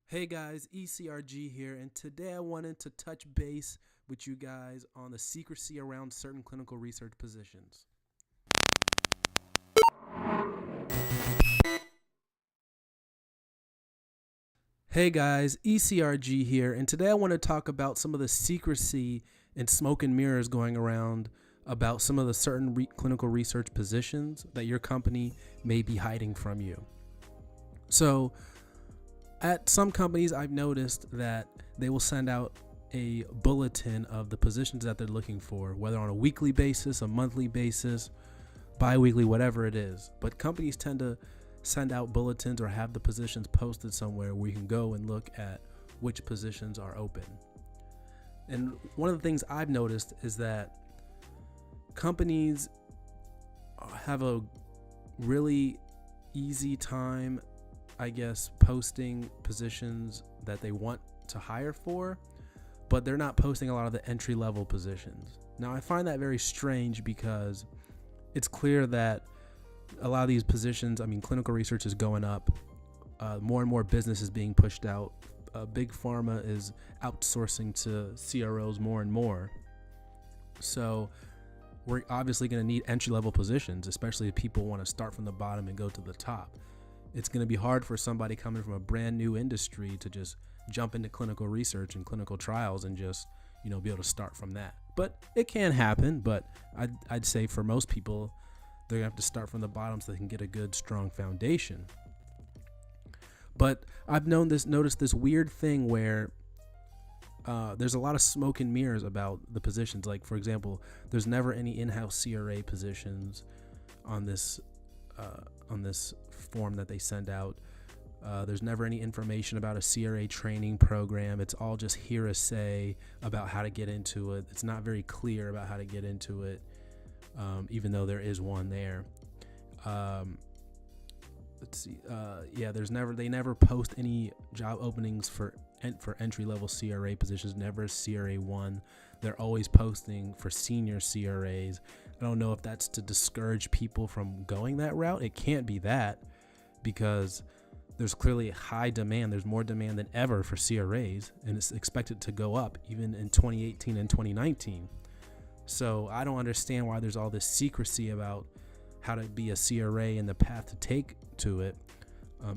Hey guys, ECRG here, and today I wanted to touch base with you guys on the secrecy around certain clinical research positions. Hey guys, ECRG here, and today I want to talk about some of the secrecy and smoke and mirrors going around about some of the certain clinical research positions that your company may be hiding from you. So, at some companies, I've noticed that they will send out a bulletin of the positions that they're looking for, whether on a weekly basis, a monthly basis, bi-weekly, whatever it is. But companies tend to send out bulletins or have the positions posted somewhere where you can go and look at which positions are open. And one of the things I've noticed is that companies have a really easy time, I guess, posting positions that they want to hire for, but they're not posting a lot of the entry-level positions. Now, I find that very strange because it's clear that a lot of these positions, clinical research is going up. More and more business is being pushed out. Big pharma is outsourcing to CROs more and more. So we're obviously going to need entry-level positions, especially if people want to start from the bottom and go to the top. It's going to be hard for somebody coming from a brand new industry to just jump into clinical research and clinical trials and just, be able to start from that. But it can happen, but I'd say for most people, they're going to have to start from the bottom so they can get a good, strong foundation. But I've noticed this weird thing where there's a lot of smoke and mirrors about the positions. Like, for example, there's never any in-house CRA positions on this form that they send out. There's never any information about a CRA training program. It's all just hearsay about how to get into it. It's not very clear about how to get into it, even though there is one there. Let's see. They never post any job openings for entry-level CRA positions. Never CRA 1. They're always posting for senior CRAs. I don't know if that's to discourage people from going that route. It can't be that, because there's clearly high demand. There's more demand than ever for CRAs, and it's expected to go up even in 2018 and 2019. So I don't understand why there's all this secrecy about how to be a CRA and the path to take to it.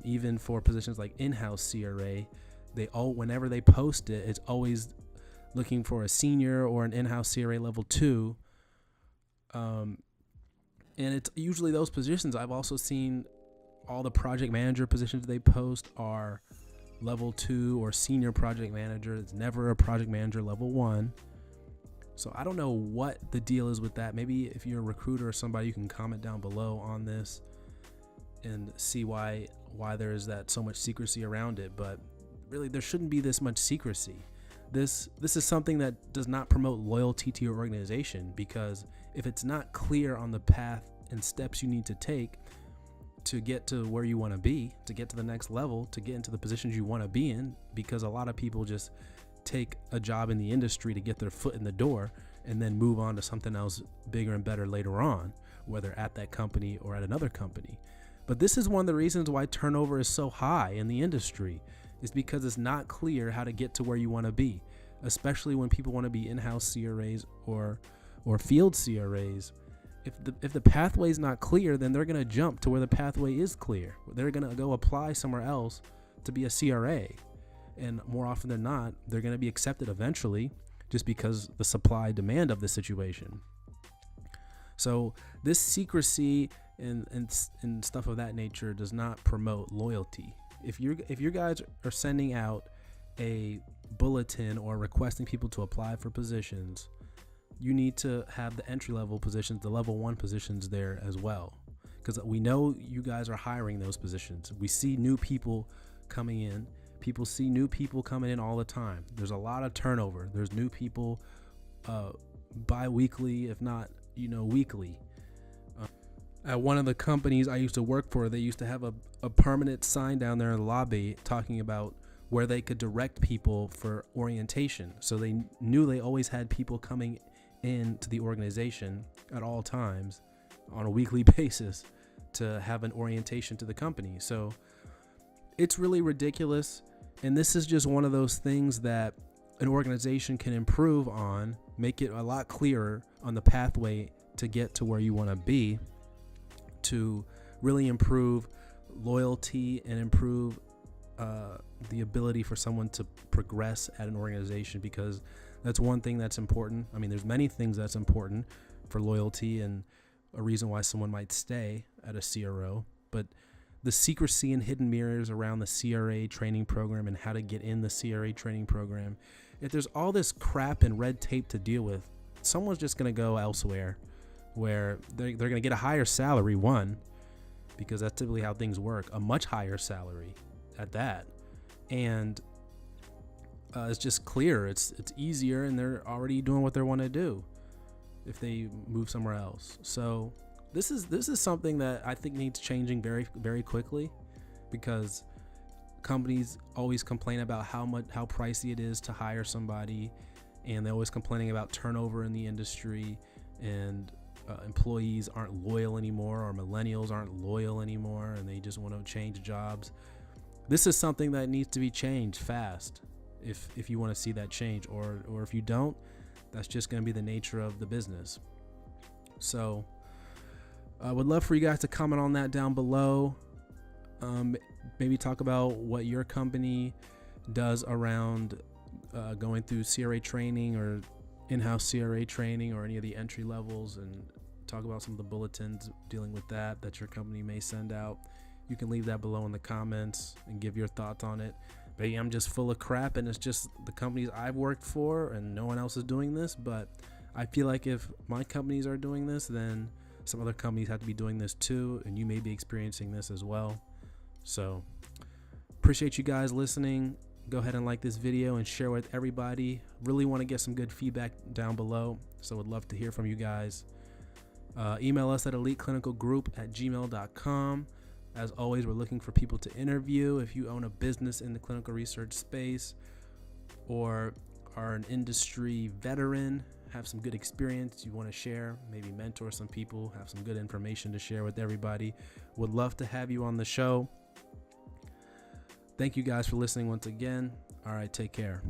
Even for positions like in-house CRA, whenever they post it, it's always looking for a senior or an in-house CRA level 2. And it's usually those positions. I've also seen all the project manager positions they post are level 2 or senior project manager. It's never a project manager level 1. So I don't know what the deal is with that. Maybe if you're a recruiter or somebody, you can comment down below on this and see why there is that so much secrecy around it. But really, there shouldn't be this much secrecy. This is something that does not promote loyalty to your organization, because if it's not clear on the path and steps you need to take to get to where you want to be, to get to the next level, to get into the positions you want to be in, because a lot of people just take a job in the industry to get their foot in the door and then move on to something else bigger and better later on, whether at that company or at another company. But this is one of the reasons why turnover is so high in the industry, is because it's not clear how to get to where you want to be, especially when people want to be in-house CRAs or field CRAs. If the pathway is not clear, then they're going to jump to where the pathway is clear. They're going to go apply somewhere else to be a CRA. And more often than not, they're going to be accepted eventually, just because the supply demand of the situation. So this secrecy and stuff of that nature does not promote loyalty. If you guys are sending out a bulletin or requesting people to apply for positions, you need to have the entry-level positions, the level 1 positions there as well, because we know you guys are hiring those positions. We see new people coming in. People see new people coming in all the time. There's a lot of turnover. There's new people bi-weekly, if not, weekly. At one of the companies I used to work for, they used to have a permanent sign down there in the lobby talking about where they could direct people for orientation. So they knew they always had people coming into the organization at all times on a weekly basis to have an orientation to the company. So it's really ridiculous And this is just one of those things that an organization can improve on, make it a lot clearer on the pathway to get to where you want to be, to really improve loyalty and improve the ability for someone to progress at an organization, because that's one thing that's important. I mean, there's many things that's important for loyalty and a reason why someone might stay at a CRO, but the secrecy and hidden mirrors around the CRA training program and how to get in the CRA training program. If there's all this crap and red tape to deal with, someone's just going to go elsewhere where they're going to get a higher salary, one, because that's typically how things work, a much higher salary at that. And it's just clear. It's easier, and they're already doing what they want to do if they move somewhere else. So this is something that I think needs changing very, very quickly, because companies always complain about how pricey it is to hire somebody, and they're always complaining about turnover in the industry, and employees aren't loyal anymore, or millennials aren't loyal anymore, and they just want to change jobs. This is something that needs to be changed fast if you want to see that change, or if you don't, that's just going to be the nature of the business. So I would love for you guys to comment on that down below. Maybe talk about what your company does around going through CRA training or in-house CRA training, or any of the entry levels, and talk about some of the bulletins dealing with that your company may send out. You can leave that below in the comments and give your thoughts on it. Maybe I'm just full of crap and it's just the companies I've worked for and no one else is doing this, but I feel like if my companies are doing this, then some other companies have to be doing this too, and you may be experiencing this as well. So appreciate you guys listening. Go ahead and like this video and share with everybody. Really want to get some good feedback down below, so would love to hear from you guys. Email us at eliteclinicalgroup@gmail.com. As always, we're looking for people to interview. If you own a business in the clinical research space, or are an industry veteran, have some good experience you want to share, maybe mentor some people, have some good information to share with everybody, would love to have you on the show. Thank you guys for listening once again. All right, take care.